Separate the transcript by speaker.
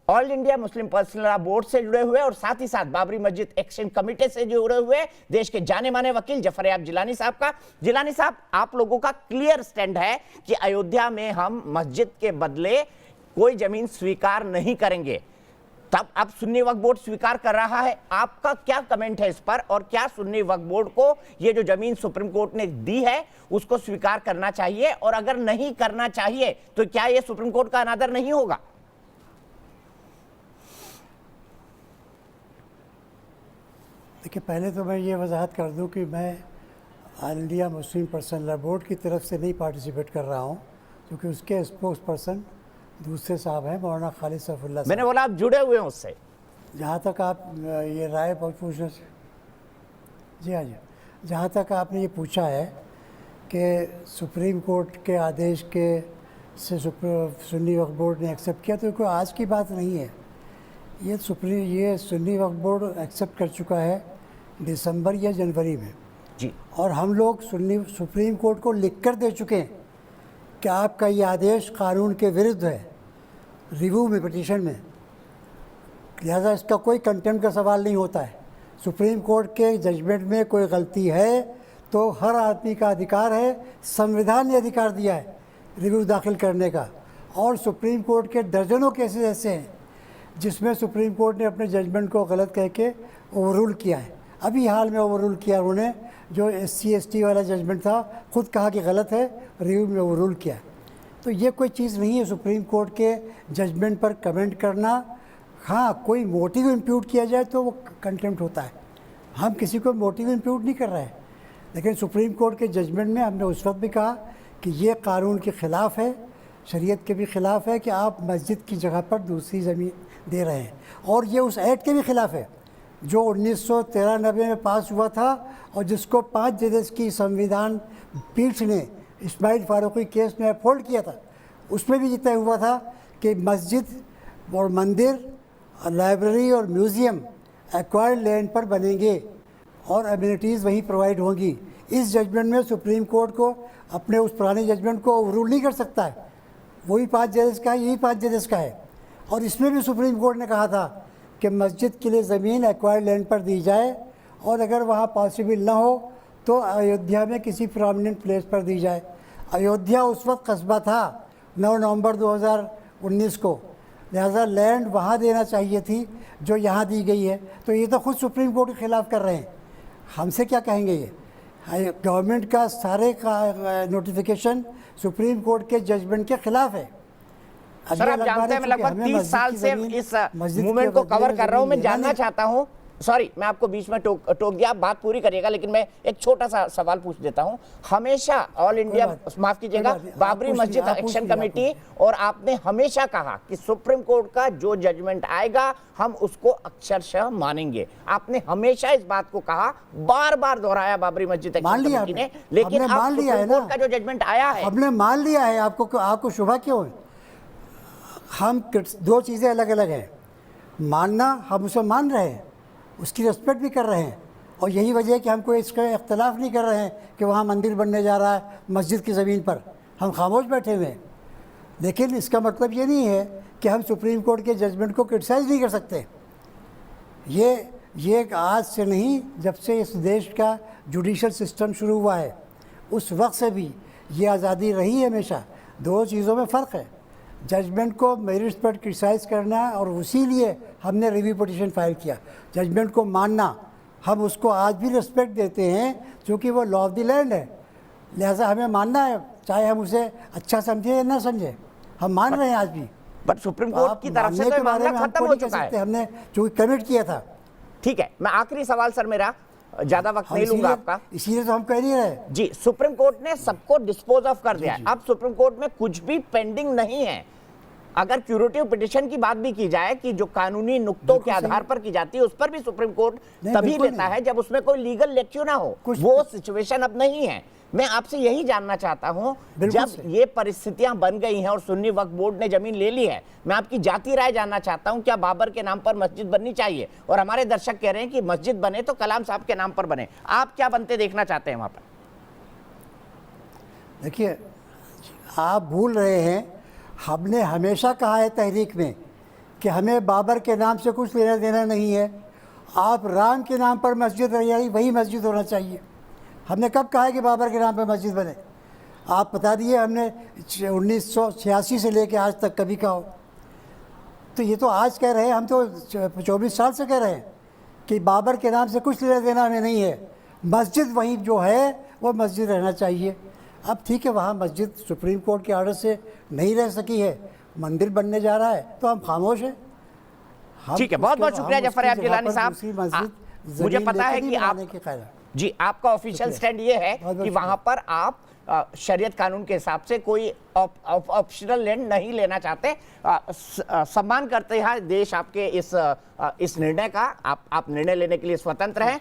Speaker 1: All India Muslim personal law board से जुड़े हुए और साथ ही साथ बाबरी मस्जिद एक्शन कमेटी से जुड़े हुए देश के जाने माने वकील जफर याब जिलानी साहब का। जिलानी साहब, आप लोगों का क्लियर स्टैंड है कि अयोध्या में हम मस्जिद के बदले कोई जमीन स्वीकार नहीं करेंगे, तब अब सुन्नी वक्फ बोर्ड स्वीकार कर रहा है। आपका क्या कमेंट है इस पर, और क्या सुन्नी वक्फ बोर्ड को ये जो जमीन सुप्रीम कोर्ट ने दी है उसको स्वीकार करना चाहिए, और अगर नहीं करना चाहिए तो क्या ये सुप्रीम कोर्ट का अनादर नहीं होगा?
Speaker 2: देखिए, पहले तो मैं ये वजाहत कर दूं कि मैं all India Muslim personal law board की तरफ से नहीं पार्टिसिपेट कर रहा हूं, क्योंकि उसके स्पोक्स पर्सन दूसरे साहब हैं, मौलाना खालिद सैफुल्लाह साहब।
Speaker 1: मैंने बोला आप जुड़े हुए हैं उससे।
Speaker 2: जहाँ तक आप ये राय पूछना, जी हाँ जी, जहाँ तक आपने ये पूछा है कि सुप्रीम कोर्ट के आदेश के से सुन्नी वक्फ बोर्ड ने एक्सेप्ट किया, तो कोई आज की बात नहीं है। ये सुन्नी वक्फ बोर्ड एक्सेप्ट कर चुका है दिसंबर या जनवरी में
Speaker 1: जी,
Speaker 2: और हम लोग सुप्रीम कोर्ट को लिख कर दे चुके हैं कि आपका ये आदेश कानून के विरुद्ध है, रिव्यू में, पिटीशन में। लिहाजा इसका कोई कंटेम्प्ट का सवाल नहीं होता है। सुप्रीम कोर्ट के जजमेंट में कोई गलती है तो हर आदमी का अधिकार है, संविधान ने अधिकार दिया है रिव्यू दाखिल करने का। और सुप्रीम कोर्ट के दर्जनों केसेस ऐसे हैं जिसमें सुप्रीम कोर्ट ने अपने जजमेंट को गलत कह के ओवररूल किया है। अभी हाल में ओवररूल किया उन्होंने, जो SC ST वाला जजमेंट था, खुद कहा कि गलत है, रिव्यू में ओवररूल किया। तो ये कोई चीज़ नहीं है सुप्रीम कोर्ट के जजमेंट पर कमेंट करना। हाँ, कोई मोटिव इम्प्यूट किया जाए तो वो कंटेम्प्ट होता है। हम किसी को मोटिव इम्प्यूट नहीं कर रहे हैं, लेकिन सुप्रीम कोर्ट के जजमेंट में हमने उस वक्त भी कहा कि ये कानून के ख़िलाफ़ है, शरीयत के भी ख़िलाफ़ है कि आप मस्जिद की जगह पर दूसरी ज़मीन दे रहे हैं, और ये उस एक्ट के भी ख़िलाफ़ है जो 1993 में पास हुआ था और जिसको 5 जजेस की संविधान पीठ ने इस्माइल फारूकी केस में अपहोल्ड किया था। उसमें भी तय हुआ था कि मस्जिद और मंदिर, लाइब्रेरी और म्यूज़ियम एक्वायर्ड लैंड पर बनेंगे और एमिनिटीज़ वहीं प्रोवाइड होंगी। इस जजमेंट में सुप्रीम कोर्ट को अपने उस पुराने जजमेंट को ओवररूल नहीं कर सकता है। वही 5 जजेस का है, यही 5 जजेस का है। और इसमें भी सुप्रीम कोर्ट ने कहा था कि मस्जिद के लिए ज़मीन एक्वायर्ड लैंड पर दी जाए, और अगर वहाँ पॉसिबल ना हो तो अयोध्या में किसी प्रोमिनेंट प्लेस पर दी जाए। अयोध्या उस वक्त कस्बा था 9 नवंबर 2019 को, लिहाजा लैंड वहाँ देना चाहिए थी जो यहाँ दी गई है। तो ये तो खुद सुप्रीम कोर्ट के ख़िलाफ़ कर रहे हैं, हमसे क्या कहेंगे? ये गवर्नमेंट का सारे का नोटिफिकेशन सुप्रीम कोर्ट के जजमेंट के ख़िलाफ़ है।
Speaker 1: सर, आप जानते हैं मैं लगभग 30 साल से इस मूवमेंट को कवर कर रहा हूं। मैं जानना चाहता हूं, सॉरी मैं आपको बीच में टोक दिया, आप बात पूरी करिएगा, लेकिन मैं एक छोटा सा सवाल पूछ देता हूं। हमेशा ऑल इंडिया, माफ कीजिएगा, बाबरी मस्जिद एक्शन कमेटी और आपने हमेशा कहा कि सुप्रीम कोर्ट का जो जजमेंट आएगा हम उसको अक्षरशः मानेंगे। आपने हमेशा इस बात को कहा, बार बार दोहराया बाबरी मस्जिद एक्शन कमेटी ने, लेकिन अब सुप्रीम कोर्ट का जो जजमेंट आया है
Speaker 2: हमने मान लिया है। आपको शुभा क्यों है? हम दो चीज़ें अलग अलग हैं। मानना, हम उसे मान रहे हैं, उसकी रिस्पेक्ट भी कर रहे हैं, और यही वजह है कि हम कोई इसका इख्तलाफ नहीं कर रहे हैं कि वहाँ मंदिर बनने जा रहा है मस्जिद की ज़मीन पर, हम खामोश बैठे हुए हैं। लेकिन इसका मतलब ये नहीं है कि हम सुप्रीम कोर्ट के जजमेंट को क्रिटिसाइज़ नहीं कर सकते। ये आज से नहीं, जब से इस देश का जुडिशल सिस्टम शुरू हुआ है उस वक्त से भी ये आज़ादी रही है हमेशा। दो चीज़ों में फ़र्क है, जजमेंट को मेरिट्स पर क्रिटिसाइज़ करना, और इसीलिए हमने रिव्यू पिटीशन फाइल किया। जजमेंट को मानना, हम उसको आज भी रिस्पेक्ट देते हैं क्योंकि वो लॉ ऑफ द लैंड है, लिहाजा हमें मानना है, चाहे हम उसे अच्छा समझे या ना समझे, हम मान रहे हैं आज भी।
Speaker 1: बट सुप्रीम कोर्ट की तरफ से तो मामला खत्म हो चुका है,
Speaker 2: हमने जो कमिट किया था।
Speaker 1: ठीक है, मैं आखिरी सवाल सर, मेरा ज्यादा वक्त नहीं लूंगा आपका,
Speaker 2: इसीलिए तो हम कह नहीं रहे
Speaker 1: जी। सुप्रीम कोर्ट ने सबको डिस्पोज ऑफ कर दिया, अब सुप्रीम कोर्ट में कुछ भी पेंडिंग नहीं है। अगर क्यूरेटिव पिटिशन की बात भी की जाए कि जो कानूनी नुक्तों के आधार पर की जाती है, उस पर भी सुप्रीम कोर्ट तभी लेता है जब उसमें कोई लीगल लेक्चर ना हो। वो सिचुएशन अब नहीं है। मैं आपसे यही जानना चाहता हूं, जब ये परिस्थितियां बन गई हैं और सुन्नी वक्फ बोर्ड ने जमीन ले ली है, मैं आपकी जाती राय जानना चाहता हूं, क्या बाबर के नाम पर मस्जिद बननी चाहिए? और हमारे दर्शक कह रहे हैं कि मस्जिद बने तो कलाम साहब के नाम पर बने, आप क्या बनते देखना चाहते हैं वहां पर?
Speaker 2: देखिए, आप भूल रहे हैं, हमने हमेशा कहा है तहरीक में कि हमें बाबर के नाम से कुछ लेना देना नहीं है, आप राम के नाम पर मस्जिद रही वही मस्जिद होना चाहिए। हमने कब कहा है कि बाबर के नाम पर मस्जिद बने? आप बता दिए हमने 1986 से लेके आज तक कभी कहा हो। तो ये तो आज कह रहे हैं, हम तो 24 साल से कह रहे हैं कि बाबर के नाम से कुछ लेना देना हमें नहीं है, मस्जिद वहीं जो है वो मस्जिद रहना चाहिए। अब ठीक है, वहाँ मस्जिद सुप्रीम कोर्ट के ऑर्डर से नहीं रह सकी है, मंदिर बनने जा रहा है, तो हम खामोश हैं।
Speaker 1: ठीक है, बहुत बहुत शुक्रिया जफर याब जिलानी साहब। मुझे पता है कि आप जी आपका ऑफिशियल स्टैंड ये है कि वहां पर आप शरीयत कानून के हिसाब से कोई ऑप्शनल लैंड नहीं लेना चाहते। सम्मान करते हैं देश आपके इस निर्णय का। आप निर्णय लेने के लिए स्वतंत्र हैं।